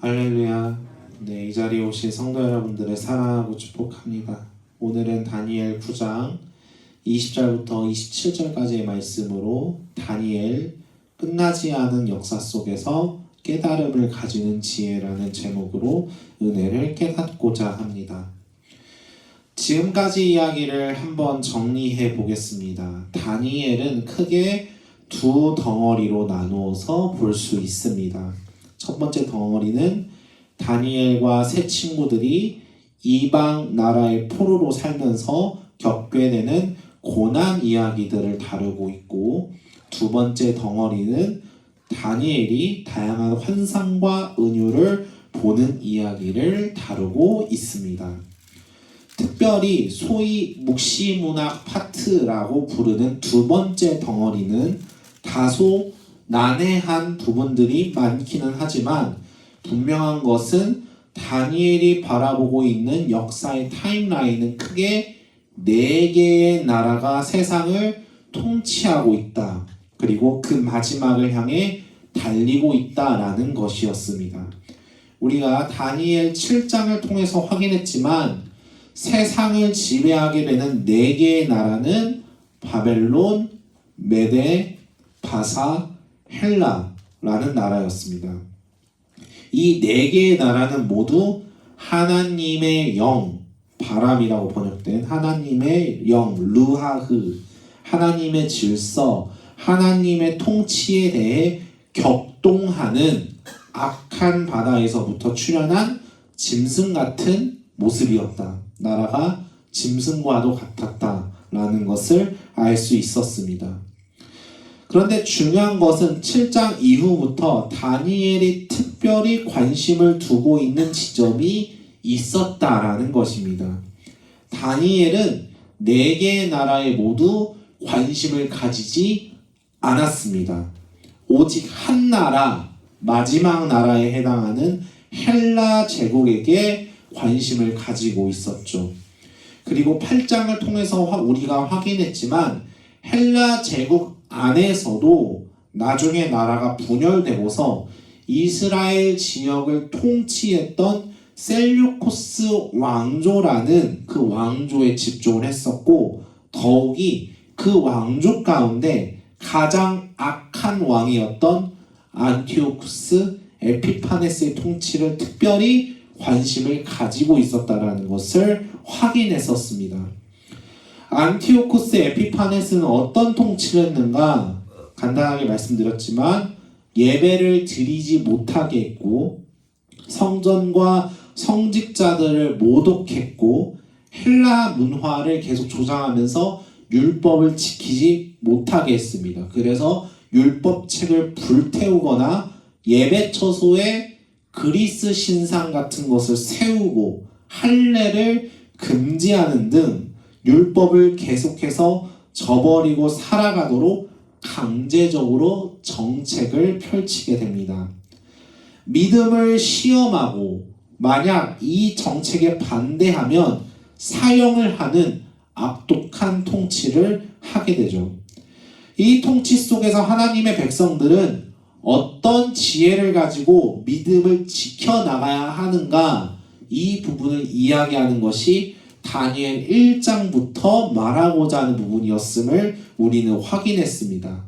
할렐루야. 네, 이 자리에 오신 성도 여러분들을 사랑하고 축복합니다. 오늘은 다니엘 9장 20절부터 27절까지의 말씀으로 다니엘 끝나지 않은 역사 속에서 깨달음을 가지는 지혜라는 제목으로 은혜를 깨닫고자 합니다. 지금까지 이야기를 한번 정리해 보겠습니다. 다니엘은 크게 두 덩어리로 나누어서 볼 수 있습니다. 첫 번째 덩어리는 다니엘과 세 친구들이 이방 나라의 포로로 살면서 겪게 되는 고난 이야기들을 다루고 있고, 두 번째 덩어리는 다니엘이 다양한 환상과 은유를 보는 이야기를 다루고 있습니다. 특별히 소위 묵시문학 파트라고 부르는 두 번째 덩어리는 다소 난해한 부분들이 많기는 하지만 분명한 것은 다니엘이 바라보고 있는 역사의 타임라인은 크게 4개의 나라가 세상을 통치하고 있다. 그리고 그 마지막을 향해 달리고 있다라는 것이었습니다. 우리가 다니엘 7장을 통해서 확인했지만 세상을 지배하게 되는 4개의 나라는 바벨론, 메데, 바사, 헬라라는 나라였습니다. 이 4개의 나라는 모두 하나님의 영, 바람이라고 번역된 하나님의 영, 르하흐, 하나님의 질서, 하나님의 통치에 대해 격동하는 악한 바다에서부터 출현한 짐승 같은 모습이었다. 나라가 짐승과도 같았다라는 것을 알 수 있었습니다. 그런데 중요한 것은 7장 이후부터 다니엘이 특별히 관심을 두고 있는 지점이 있었다라는 것입니다. 다니엘은 4개의 나라에 모두 관심을 가지지 않았습니다. 오직 한 나라, 마지막 나라에 해당하는 헬라 제국에게 관심을 가지고 있었죠. 그리고 8장을 통해서 우리가 확인했지만 헬라 제국 안에서도 나중에 나라가 분열되고서 이스라엘 지역을 통치했던 셀류코스 왕조라는 그 왕조에 집중을 했었고, 더욱이 그 왕조 가운데 가장 악한 왕이었던 안티오쿠스 에피파네스의 통치를 특별히 관심을 가지고 있었다라는 것을 확인했었습니다. 안티오쿠스 에피파네스는 어떤 통치를 했는가? 간단하게 말씀드렸지만 예배를 드리지 못하게 했고, 성전과 성직자들을 모독했고, 헬라 문화를 계속 조장하면서 율법을 지키지 못하게 했습니다. 그래서 율법책을 불태우거나 예배 처소에 그리스 신상 같은 것을 세우고 할례를 금지하는 등 율법을 계속해서 저버리고 살아가도록 강제적으로 정책을 펼치게 됩니다. 믿음을 시험하고 만약 이 정책에 반대하면 사형을 하는 악독한 통치를 하게 되죠. 이 통치 속에서 하나님의 백성들은 어떤 지혜를 가지고 믿음을 지켜나가야 하는가, 이 부분을 이야기하는 것이 다니엘 1장부터 말하고자 하는 부분이었음을 우리는 확인했습니다.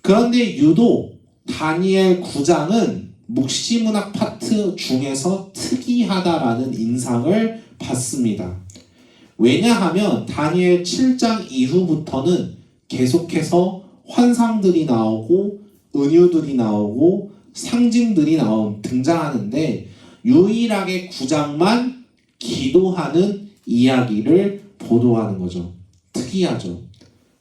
그런데 유독 다니엘 9장은 묵시문학 파트 중에서 특이하다라는 인상을 받습니다. 왜냐하면 다니엘 7장 이후부터는 계속해서 환상들이 나오고 은유들이 나오고 상징들이 등장하는데 유일하게 9장만 기도하는 이야기를 보도하는 거죠. 특이하죠.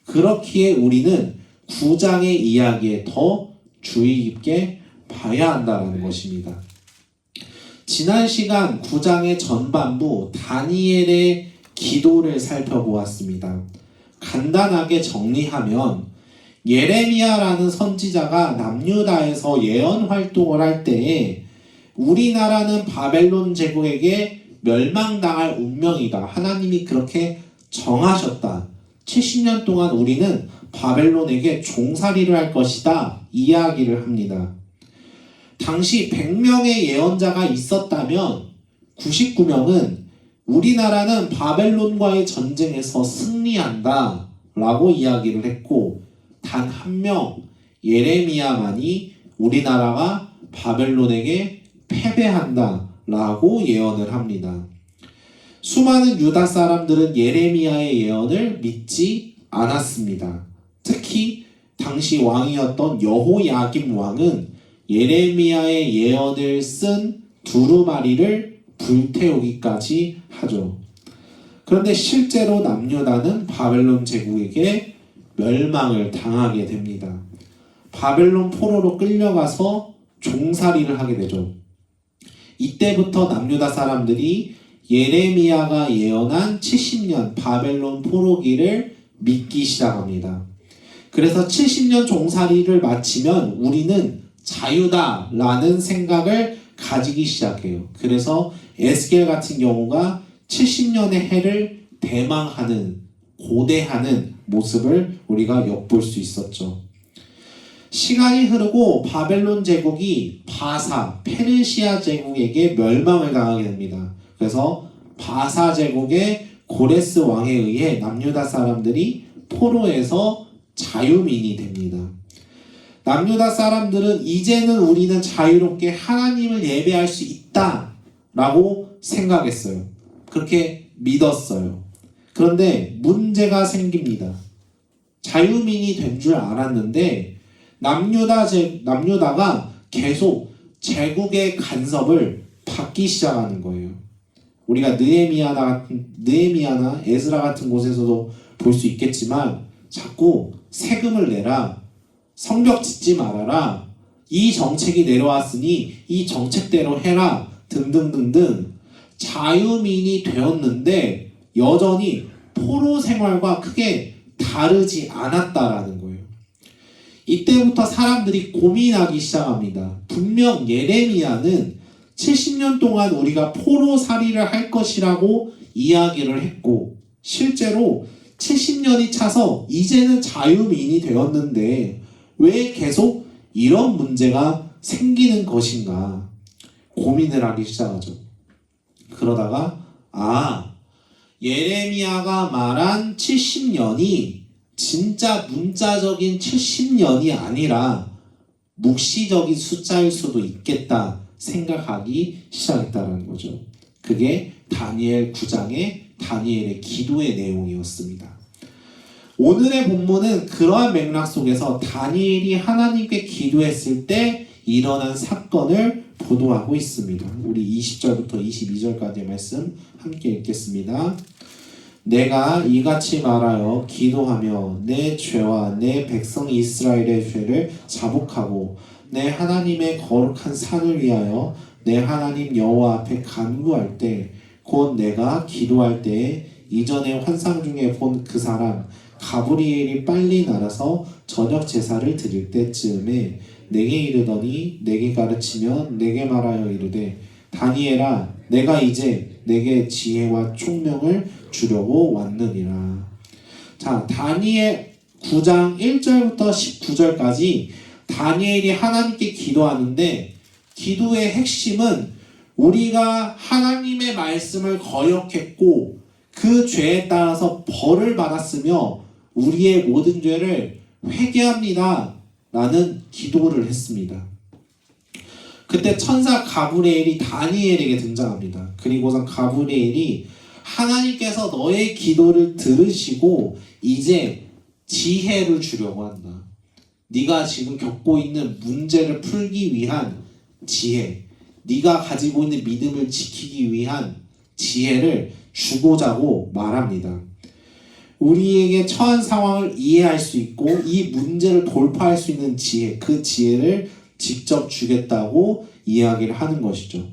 그렇기에 우리는 9장의 이야기에 더 주의 깊게 봐야 한다는 것입니다. 지난 시간 9장의 전반부 다니엘의 기도를 살펴보았습니다. 간단하게 정리하면 예레미야라는 선지자가 남유다에서 예언 활동을 할 때에 우리나라는 바벨론 제국에게 멸망당할 운명이다. 하나님이 그렇게 정하셨다. 70년 동안 우리는 바벨론에게 종살이를 할 것이다. 이야기를 합니다. 당시 100명의 예언자가 있었다면 99명은 우리나라는 바벨론과의 전쟁에서 승리한다 라고 이야기를 했고, 단 한 명 예레미야만이 우리나라가 바벨론에게 패배한다 라고 예언을 합니다. 수많은 유다 사람들은 예레미야의 예언을 믿지 않았습니다. 특히 당시 왕이었던 여호야김 왕은 예레미야의 예언을 쓴 두루마리를 불태우기까지 하죠. 그런데 실제로 남유다는 바벨론 제국에게 멸망을 당하게 됩니다. 바벨론 포로로 끌려가서 종살이를 하게 되죠. 이때부터 남유다 사람들이 예레미야가 예언한 70년 바벨론 포로기를 믿기 시작합니다. 그래서 70년 종살이를 마치면 우리는 자유다 라는 생각을 가지기 시작해요. 그래서 에스겔 같은 경우가 70년의 해를 대망하는, 고대하는 모습을 우리가 엿볼 수 있었죠. 시간이 흐르고 바벨론 제국이 바사, 페르시아 제국에게 멸망을 당하게 됩니다. 그래서 바사 제국의 고레스 왕에 의해 남유다 사람들이 포로에서 자유민이 됩니다. 남유다 사람들은 이제는 우리는 자유롭게 하나님을 예배할 수 있다 라고 생각했어요. 그렇게 믿었어요. 그런데 문제가 생깁니다. 자유민이 된 줄 알았는데 남유다가 계속 제국의 간섭을 받기 시작하는 거예요. 우리가 느헤미야나 에스라 같은 곳에서도 볼 수 있겠지만 자꾸 세금을 내라, 성벽 짓지 말아라, 이 정책이 내려왔으니 이 정책대로 해라 등등등등 자유민이 되었는데 여전히 포로 생활과 크게 다르지 않았다라는 거예요. 이때부터 사람들이 고민하기 시작합니다. 분명 예레미야는 70년 동안 우리가 포로살이를 할 것이라고 이야기를 했고 실제로 70년이 차서 이제는 자유민이 되었는데 왜 계속 이런 문제가 생기는 것인가 고민을 하기 시작하죠. 그러다가 예레미야가 말한 70년이 진짜 문자적인 70년이 아니라 묵시적인 숫자일 수도 있겠다 생각하기 시작했다는 거죠. 그게 다니엘 9장의 다니엘의 기도의 내용이었습니다. 오늘의 본문은 그러한 맥락 속에서 다니엘이 하나님께 기도했을 때 일어난 사건을 보도하고 있습니다. 우리 20절부터 22절까지의 말씀 함께 읽겠습니다. 내가 이같이 말하여 기도하며 내 죄와 내 백성 이스라엘의 죄를 자복하고 내 하나님의 거룩한 산을 위하여 내 하나님 여호와 앞에 간구할 때 곧 내가 기도할 때에 이전에 환상 중에 본 그 사람 가브리엘이 빨리 날아서 저녁 제사를 드릴 때쯤에 내게 이르더니 내게 가르치며 내게 말하여 이르되 다니엘아 내가 이제 내게 지혜와 총명을 주려고 왔느니라. 자, 다니엘 9장 1절부터 19절까지 다니엘이 하나님께 기도하는데 기도의 핵심은 우리가 하나님의 말씀을 거역했고 그 죄에 따라서 벌을 받았으며 우리의 모든 죄를 회개합니다 라는 기도를 했습니다. 그때 천사 가브리엘이 다니엘에게 등장합니다. 그리고선 가브리엘이 하나님께서 너의 기도를 들으시고 이제 지혜를 주려고 한다. 네가 지금 겪고 있는 문제를 풀기 위한 지혜, 네가 가지고 있는 믿음을 지키기 위한 지혜를 주고자고 말합니다. 우리에게 처한 상황을 이해할 수 있고 이 문제를 돌파할 수 있는 지혜, 그 지혜를 직접 주겠다고 이야기를 하는 것이죠.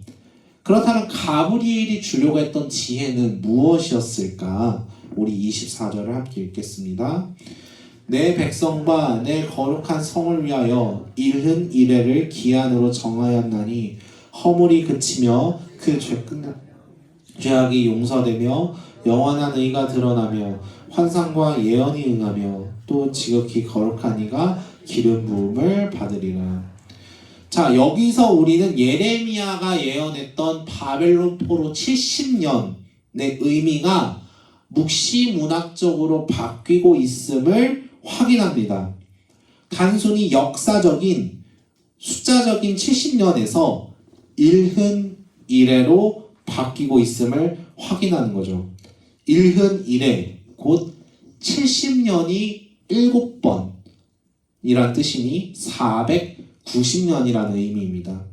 그렇다면 가브리엘이 주려고 했던 지혜는 무엇이었을까? 우리 24절을 함께 읽겠습니다. 내 백성과 내 거룩한 성을 위하여 일흔 이레를 기한으로 정하였나니 허물이 그치며 그 죄악이 용서되며 영원한 의가 드러나며 환상과 예언이 응하며 또 지극히 거룩한 이가 기름 부음을 받으리라. 자, 여기서 우리는 예레미야가 예언했던 바벨론 포로 70년의 의미가 묵시문학적으로 바뀌고 있음을 확인합니다. 단순히 역사적인 숫자적인 70년에서 일흔 이래로 바뀌고 있음을 확인하는 거죠. 일흔 이래 곧 70년이 7번이란 뜻이니 490년이라는 의미입니다.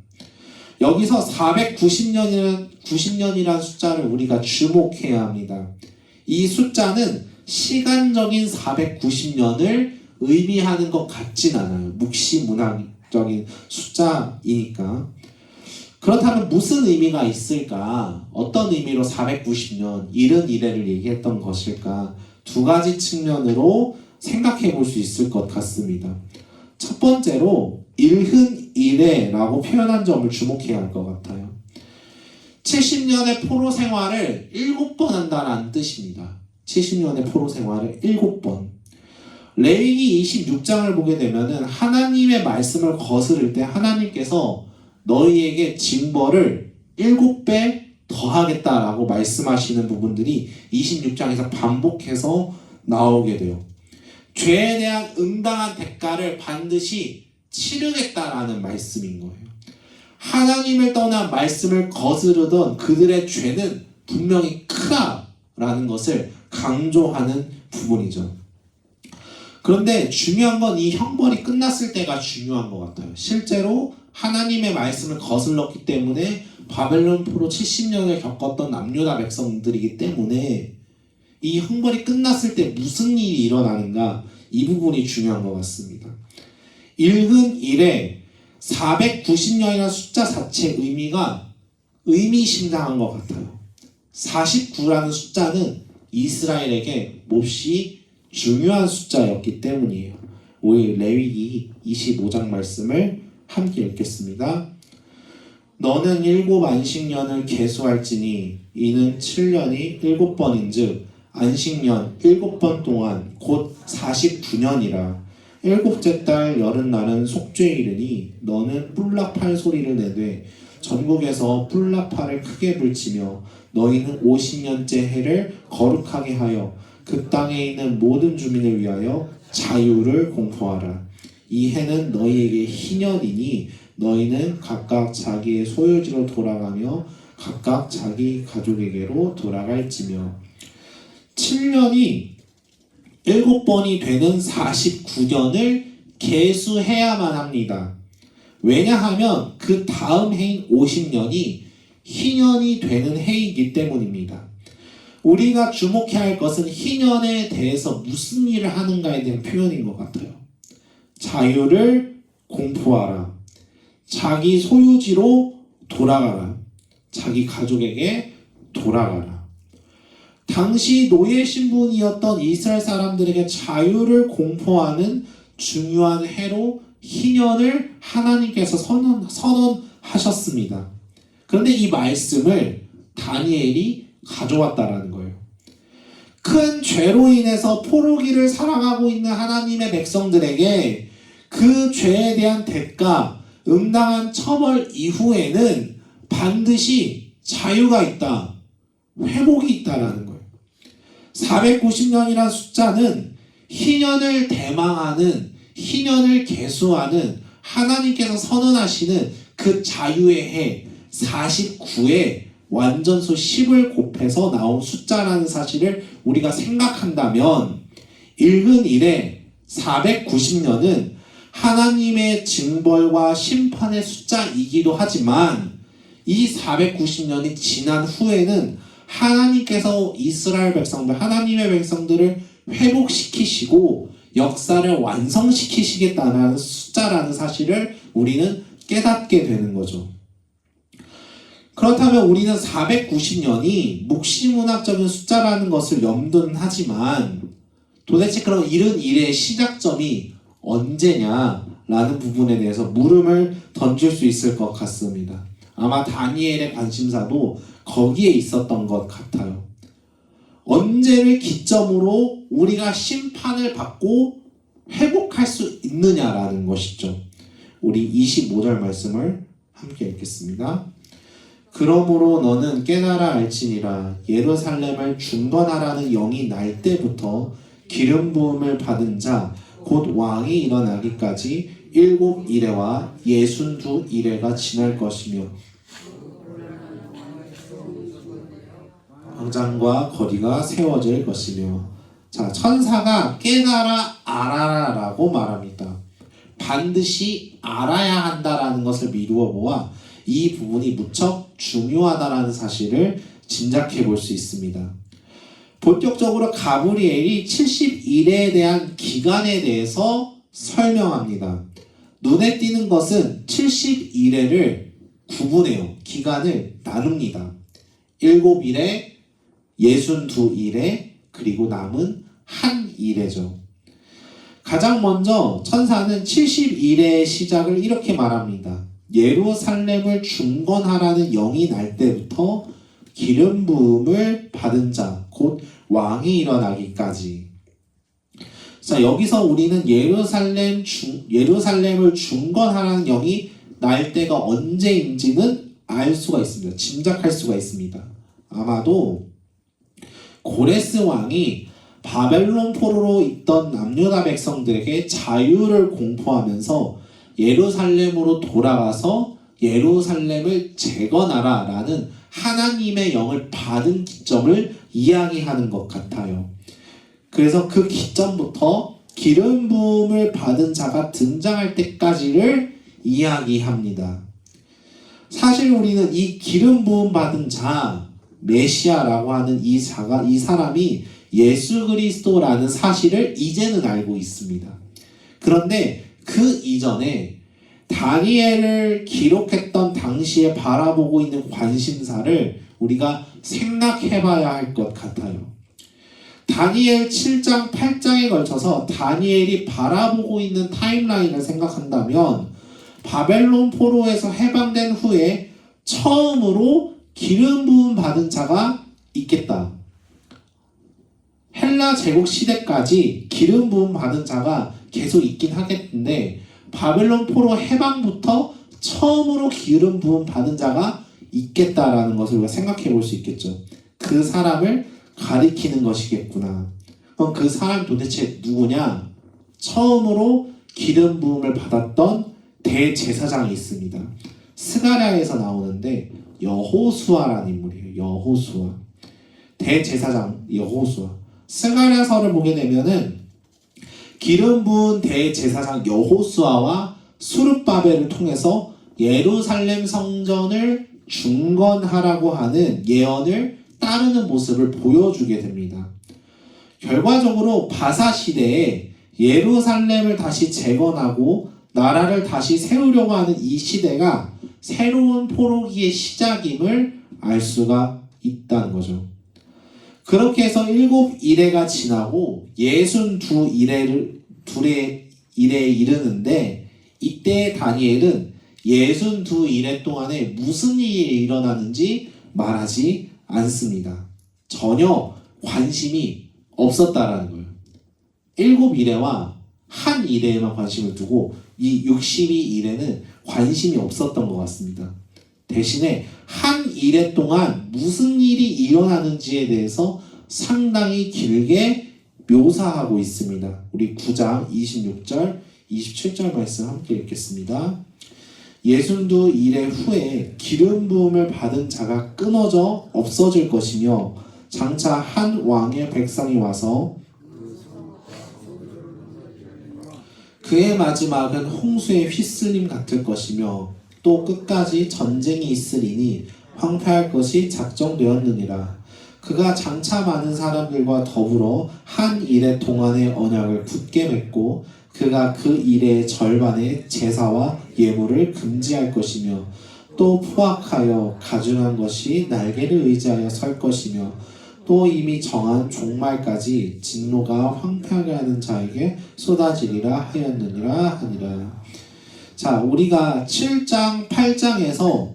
여기서 490년이라는 숫자를 우리가 주목해야 합니다. 이 숫자는 시간적인 490년을 의미하는 것 같진 않아요. 묵시문학적인 숫자이니까. 그렇다면 무슨 의미가 있을까? 어떤 의미로 490년, 71회를 얘기했던 것일까? 두 가지 측면으로 생각해 볼 수 있을 것 같습니다. 첫 번째로 일흔 이래라고 표현한 점을 주목해야 할 것 같아요. 70년의 포로 생활을 7번 한다는 뜻입니다. 70년의 포로 생활을 7번. 레위기 26장을 보게 되면은 하나님의 말씀을 거스를 때 하나님께서 너희에게 징벌을 7배 더하겠다라고 말씀하시는 부분들이 26장에서 반복해서 나오게 돼요. 죄에 대한 응당한 대가를 반드시 치르겠다라는 말씀인 거예요. 하나님을 떠나 말씀을 거스르던 그들의 죄는 분명히 크다라는 것을 강조하는 부분이죠. 그런데 중요한 건 이 형벌이 끝났을 때가 중요한 것 같아요. 실제로 하나님의 말씀을 거슬렀기 때문에 바벨론 포로 70년을 겪었던 남유다 백성들이기 때문에 이 형벌이 끝났을 때 무슨 일이 일어나는가, 이 부분이 중요한 것 같습니다. 일흔 일에 490년이라는 숫자 자체의 의미가 의미심장한 것 같아요. 49라는 숫자는 이스라엘에게 몹시 중요한 숫자였기 때문이에요. 우리 레위기 25장 말씀을 함께 읽겠습니다. 너는 7 안식년을 계수할지니 이는 7년이 7번인즉 안식년 7번 동안 곧 49년이라. 7째 달 여름날은 속죄일이니 너는 뿔라팔 소리를 내되 전국에서 뿔라팔을 크게 불치며 너희는 50년째 해를 거룩하게 하여 그 땅에 있는 모든 주민을 위하여 자유를 공포하라. 이 해는 너희에게 희년이니 너희는 각각 자기의 소유지로 돌아가며 각각 자기 가족에게로 돌아갈지며. 7년이 7번이 되는 49년을 계수해야만 합니다. 왜냐하면 그 다음 해인 50년이 희년이 되는 해이기 때문입니다. 우리가 주목해야 할 것은 희년에 대해서 무슨 일을 하는가에 대한 표현인 것 같아요. 자유를 공포하라. 자기 소유지로 돌아가라. 자기 가족에게 돌아가라. 당시 노예 신분이었던 이스라엘 사람들에게 자유를 공포하는 중요한 해로 희년을 하나님께서 선언하셨습니다. 그런데 이 말씀을 다니엘이 가져왔다라는 거예요. 큰 죄로 인해서 포로기를 살아가고 있는 하나님의 백성들에게 그 죄에 대한 대가, 응당한 처벌 이후에는 반드시 자유가 있다, 회복이 있다라는 거예요. 490년이라는 숫자는 희년을 대망하는, 희년을 계수하는 하나님께서 선언하시는 그 자유의 해 49에 완전수 10을 곱해서 나온 숫자라는 사실을 우리가 생각한다면 일흔 일에 490년은 하나님의 징벌과 심판의 숫자이기도 하지만 이 490년이 지난 후에는 하나님께서 이스라엘 백성들, 하나님의 백성들을 회복시키시고 역사를 완성시키시겠다는 숫자라는 사실을 우리는 깨닫게 되는 거죠. 그렇다면 우리는 490년이 묵시문학적인 숫자라는 것을 염두는 하지만 도대체 그럼 일흔 일의 시작점이 언제냐라는 부분에 대해서 물음을 던질 수 있을 것 같습니다. 아마 다니엘의 관심사도 거기에 있었던 것 같아요. 언제를 기점으로 우리가 심판을 받고 회복할 수 있느냐라는 것이죠. 우리 25절 말씀을 함께 읽겠습니다. 그러므로 너는 깨달아 알지니라. 예루살렘을 중건하라는 영이 날 때부터 기름 부음을 받은 자 곧 왕이 일어나기까지 7이레와 62이레가 지날 것이며 광장과 거리가 세워질 것이며. 자, 천사가 깨달아 알아라라고 말합니다. 반드시 알아야 한다라는 것을 미루어 보아 이 부분이 무척 중요하다라는 사실을 짐작해 볼 수 있습니다. 본격적으로 가브리엘이 70일에 대한 기간에 대해서 설명합니다. 눈에 띄는 것은 70일에를 구분해요. 기간을 나눕니다. 7일에, 62일에, 그리고 남은 한 일에죠. 가장 먼저 천사는 70일의 시작을 이렇게 말합니다. 예루살렘을 중건하라는 영이 날 때부터 기름 부음을 받은 자, 곧 왕이 일어나기까지. 자, 여기서 우리는 예루살렘을 중건하라는 영이 날 때가 언제인지는 알 수가 있습니다. 짐작할 수가 있습니다. 아마도 고레스 왕이 바벨론 포로로 있던 남유다 백성들에게 자유를 공포하면서 예루살렘으로 돌아가서 예루살렘을 재건하라 라는 하나님의 영을 받은 기점을 이야기하는 것 같아요. 그래서 그 기점부터 기름 부음을 받은 자가 등장할 때까지를 이야기합니다. 사실 우리는 이 기름 부음 받은 자, 메시아라고 하는 이 사람이 예수 그리스도라는 사실을 이제는 알고 있습니다. 그런데 그 이전에 다니엘을 기록했던 당시에 바라보고 있는 관심사를 우리가 생각해 봐야 할 것 같아요. 다니엘 7장, 8장에 걸쳐서 다니엘이 바라보고 있는 타임라인을 생각한다면 바벨론 포로에서 해방된 후에 처음으로 기름 부음 받은 자가 있겠다. 헬라 제국 시대까지 기름 부음 받은 자가 계속 있긴 하겠는데 바벨론 포로 해방부터 처음으로 기름 부음 받은 자가 있겠다라는 것을 우리가 생각해 볼 수 있겠죠. 그 사람을 가리키는 것이겠구나. 그럼 그 사람 도대체 누구냐? 처음으로 기름 부음을 받았던 대제사장이 있습니다. 스가랴에서 나오는데 여호수아라는 인물이에요. 여호수아. 대제사장 여호수아. 스가랴서를 보게 되면은 기름 부은 대제사장 여호수아와 수르바벨을 통해서 예루살렘 성전을 중건하라고 하는 예언을 따르는 모습을 보여주게 됩니다. 결과적으로 바사 시대에 예루살렘을 다시 재건하고 나라를 다시 세우려고 하는 이 시대가 새로운 포로기의 시작임을 알 수가 있다는 거죠. 그렇게 해서 7일에가 지나고 62일에 이르는데 이때 다니엘은 62일 동안에 무슨 일이 일어나는지 말하지 않습니다. 전혀 관심이 없었다라는 거예요. 7일에와 한 일에만 관심을 두고 이 62일에는 관심이 없었던 것 같습니다. 대신에 한 일에 동안 무슨 일이 일어나는지에 대해서 상당히 길게 묘사하고 있습니다. 우리 9장 26절, 27절 말씀 함께 읽겠습니다. 62일의 후에 기름 부음을 받은 자가 끊어져 없어질 것이며 장차 한 왕의 백성이 와서 그의 마지막은 홍수의 휘슬림 같을 것이며 또 끝까지 전쟁이 있으리니 황폐할 것이 작정되었느니라. 그가 장차 많은 사람들과 더불어 한 일의 동안의 언약을 굳게 맺고 그가 그 일의 절반의 제사와 예물을 금지할 것이며 또 포악하여 가증한 것이 날개를 의지하여 설 것이며 또 이미 정한 종말까지 진노가 황폐하게 하는 자에게 쏟아지리라 하였느니라 하니라. 자, 우리가 7장, 8장에서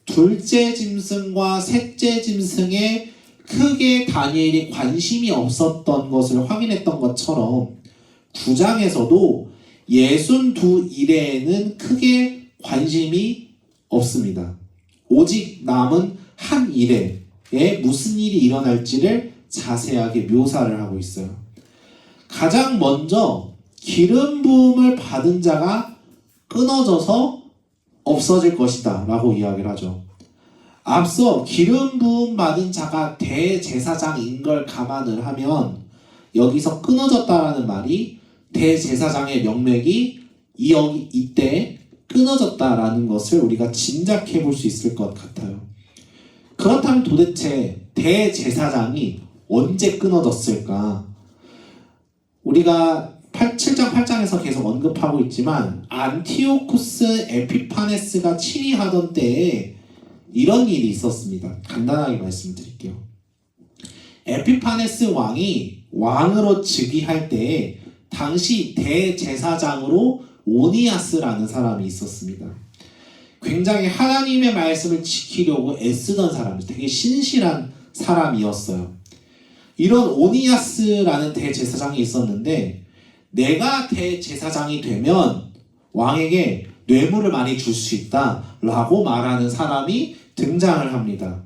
둘째 짐승과 셋째 짐승에 크게 다니엘이 관심이 없었던 것을 확인했던 것처럼 9장에서도 62 일에는 크게 관심이 없습니다. 오직 남은 한 일에 무슨 일이 일어날지를 자세하게 묘사를 하고 있어요. 가장 먼저 기름 부음을 받은 자가 끊어져서 없어질 것이다 라고 이야기를 하죠. 앞서 기름 부음 받은 자가 대제사장인 걸 감안을 하면 여기서 끊어졌다라는 말이 대제사장의 명맥이 이때 끊어졌다라는 것을 우리가 짐작해 볼 수 있을 것 같아요. 그렇다면 도대체 대제사장이 언제 끊어졌을까? 우리가 7장 8장에서 계속 언급하고 있지만 안티오쿠스 에피파네스가 치리하던 때에 이런 일이 있었습니다. 간단하게 말씀드릴게요. 에피파네스 왕이 왕으로 즉위할 때에 당시 대제사장으로 오니아스라는 사람이 있었습니다. 굉장히 하나님의 말씀을 지키려고 애쓰던 사람, 되게 신실한 사람이었어요. 이런 오니아스라는 대제사장이 있었는데 내가 대제사장이 되면 왕에게 뇌물을 많이 줄 수 있다라고 말하는 사람이 등장을 합니다.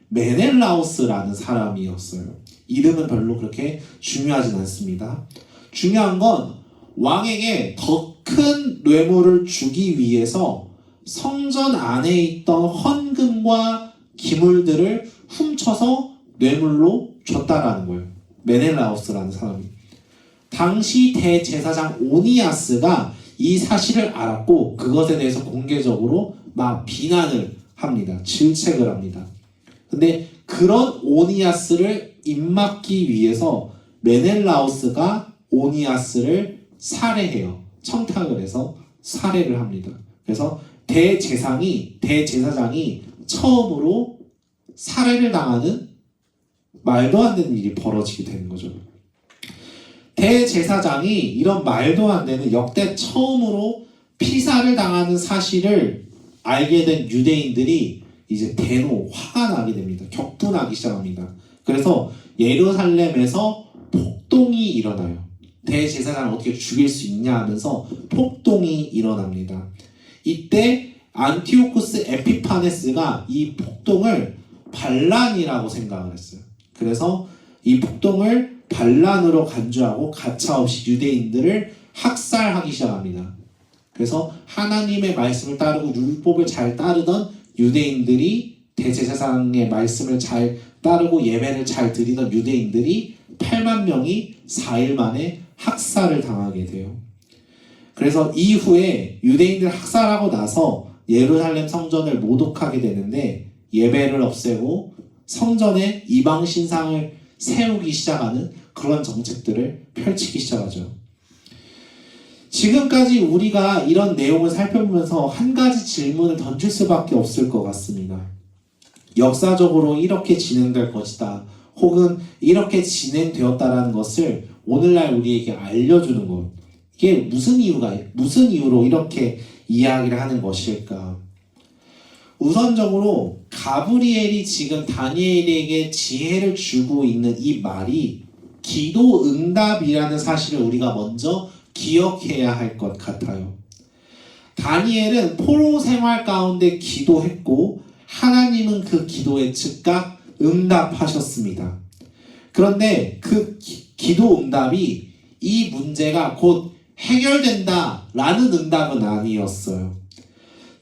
메넬라오스라는 사람이었어요. 이름은 별로 그렇게 중요하진 않습니다. 중요한 건 왕에게 더 큰 뇌물을 주기 위해서 성전 안에 있던 헌금과 기물들을 훔쳐서 뇌물로 줬다라는 거예요. 메넬라오스라는 사람이. 당시 대제사장 오니아스가 이 사실을 알았고 그것에 대해서 공개적으로 막 비난을 합니다. 질책을 합니다. 근데 그런 오니아스를 입막기 위해서 메넬라오스가 오니아스를 살해해요. 청탁을 해서 살해를 합니다. 그래서 대제사장이 처음으로 살해를 당하는 말도 안 되는 일이 벌어지게 되는 거죠. 대제사장이 이런 말도 안 되는 역대 처음으로 피살을 당하는 사실을 알게 된 유대인들이 이제 대노 화가 나게 됩니다. 격분하기 시작합니다. 그래서 예루살렘에서 폭동이 일어나요. 대제사장을 어떻게 죽일 수 있냐 하면서 폭동이 일어납니다. 이때 안티오쿠스 에피파네스가 이 폭동을 반란이라고 생각을 했어요. 그래서 이 폭동을 반란으로 간주하고 가차없이 유대인들을 학살하기 시작합니다. 그래서 하나님의 말씀을 따르고 율법을 잘 따르던 유대인들이 대제사장의 말씀을 잘 따르고 예배를 잘 드리던 유대인들이 8만 명이 4일 만에 학살을 당하게 돼요. 그래서 이후에 유대인들 학살하고 나서 예루살렘 성전을 모독하게 되는데 예배를 없애고 성전에 이방 신상을 세우기 시작하는 그런 정책들을 펼치기 시작하죠. 지금까지 우리가 이런 내용을 살펴보면서 한 가지 질문을 던질 수밖에 없을 것 같습니다. 역사적으로 이렇게 진행될 것이다. 혹은 이렇게 진행되었다라는 것을 오늘날 우리에게 알려주는 것. 이게 무슨 이유로 이렇게 이야기를 하는 것일까? 우선적으로 가브리엘이 지금 다니엘에게 지혜를 주고 있는 이 말이 기도 응답이라는 사실을 우리가 먼저 기억해야 할 것 같아요. 다니엘은 포로 생활 가운데 기도했고 하나님은 그 기도에 즉각 응답하셨습니다. 그런데 그 기도 응답이 이 문제가 곧 해결된다라는 응답은 아니었어요.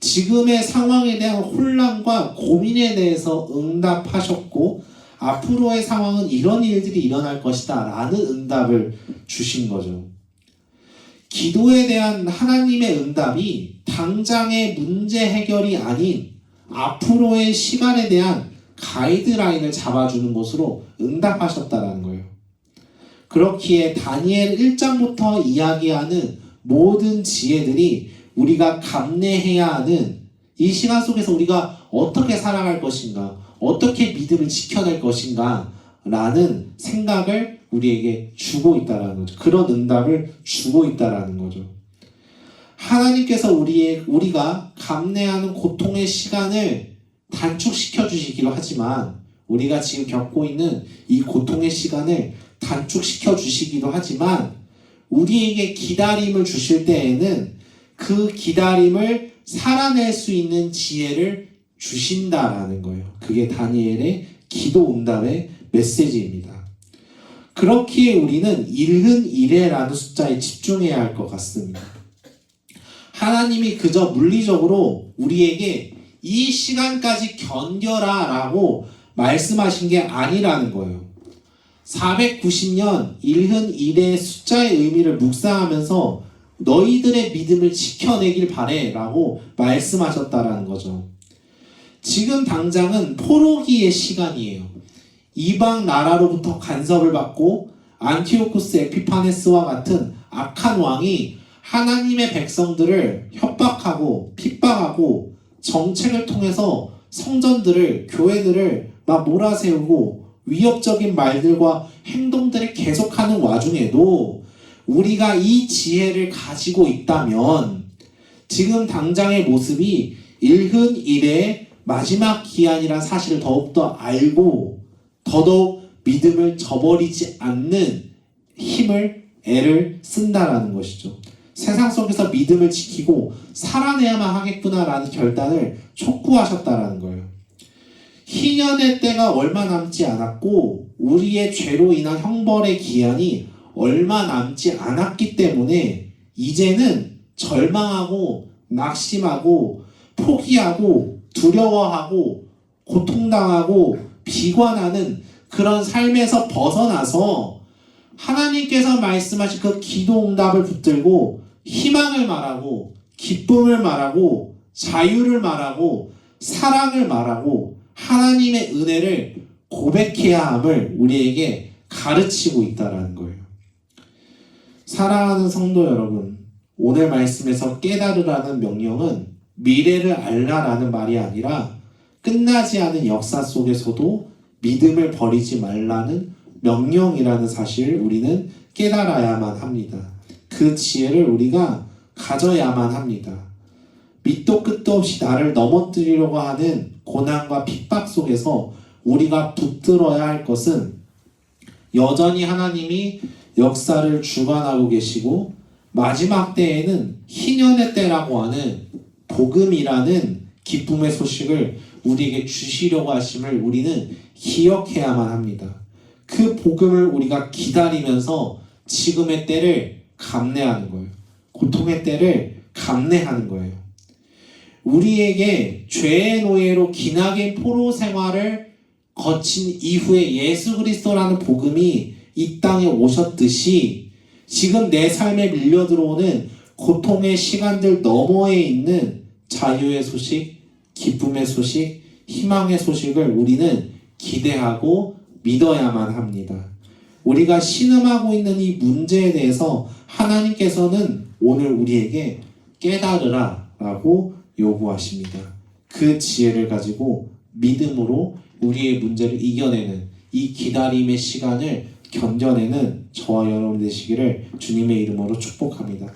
지금의 상황에 대한 혼란과 고민에 대해서 응답하셨고 앞으로의 상황은 이런 일들이 일어날 것이다 라는 응답을 주신 거죠. 기도에 대한 하나님의 응답이 당장의 문제 해결이 아닌 앞으로의 시간에 대한 가이드라인을 잡아주는 것으로 응답하셨다는 거예요. 그렇기에 다니엘 1장부터 이야기하는 모든 지혜들이 우리가 감내해야 하는 이 시간 속에서 우리가 어떻게 살아갈 것인가, 어떻게 믿음을 지켜낼 것인가 라는 생각을 우리에게 주고 있다는 거죠. 그런 응답을 주고 있다는 거죠. 하나님께서 우리가 감내하는 고통의 시간을 단축시켜 주시기로 하지만 우리가 지금 겪고 있는 이 고통의 시간을 단축시켜 주시기도 하지만 우리에게 기다림을 주실 때에는 그 기다림을 살아낼 수 있는 지혜를 주신다라는 거예요. 그게 다니엘의 기도 응답의 메시지입니다. 그렇기에 우리는 일흔 일해라는 숫자에 집중해야 할 것 같습니다. 하나님이 그저 물리적으로 우리에게 이 시간까지 견뎌라 라고 말씀하신 게 아니라는 거예요. 490년 일흔 일의 숫자의 의미를 묵상하면서 너희들의 믿음을 지켜내길 바래 라고 말씀하셨다라는 거죠. 지금 당장은 포로기의 시간이에요. 이방 나라로부터 간섭을 받고 안티오쿠스 에피파네스와 같은 악한 왕이 하나님의 백성들을 협박하고 핍박하고 정책을 통해서 성전들을, 교회들을 막 몰아세우고 위협적인 말들과 행동들을 계속하는 와중에도 우리가 이 지혜를 가지고 있다면 지금 당장의 모습이 일흔 일의 마지막 기한이란 사실을 더욱더 알고 더더욱 믿음을 저버리지 않는 힘을, 애를 쓴다라는 것이죠. 세상 속에서 믿음을 지키고 살아내야만 하겠구나라는 결단을 촉구하셨다라는 거예요. 희년의 때가 얼마 남지 않았고 우리의 죄로 인한 형벌의 기한이 얼마 남지 않았기 때문에 이제는 절망하고 낙심하고 포기하고 두려워하고 고통당하고 비관하는 그런 삶에서 벗어나서 하나님께서 말씀하신 그 기도 응답을 붙들고 희망을 말하고 기쁨을 말하고 자유를 말하고 사랑을 말하고 하나님의 은혜를 고백해야 함을 우리에게 가르치고 있다는 거예요. 사랑하는 성도 여러분, 오늘 말씀에서 깨달으라는 명령은 미래를 알라라는 말이 아니라 끝나지 않은 역사 속에서도 믿음을 버리지 말라는 명령이라는 사실을 우리는 깨달아야만 합니다. 그 지혜를 우리가 가져야만 합니다. 밑도 끝도 없이 나를 넘어뜨리려고 하는 고난과 핍박 속에서 우리가 붙들어야 할 것은 여전히 하나님이 역사를 주관하고 계시고 마지막 때에는 희년의 때라고 하는 복음이라는 기쁨의 소식을 우리에게 주시려고 하심을 우리는 기억해야만 합니다. 그 복음을 우리가 기다리면서 지금의 때를 감내하는 거예요. 고통의 때를 감내하는 거예요. 우리에게 죄의 노예로 기나긴 포로 생활을 거친 이후에 예수 그리스도라는 복음이 이 땅에 오셨듯이 지금 내 삶에 밀려 들어오는 고통의 시간들 너머에 있는 자유의 소식, 기쁨의 소식, 희망의 소식을 우리는 기대하고 믿어야만 합니다. 우리가 신음하고 있는 이 문제에 대해서 하나님께서는 오늘 우리에게 깨달으라 라고 요구하십니다. 그 지혜를 가지고 믿음으로 우리의 문제를 이겨내는 이 기다림의 시간을 견뎌내는 저와 여러분 되시기를 주님의 이름으로 축복합니다.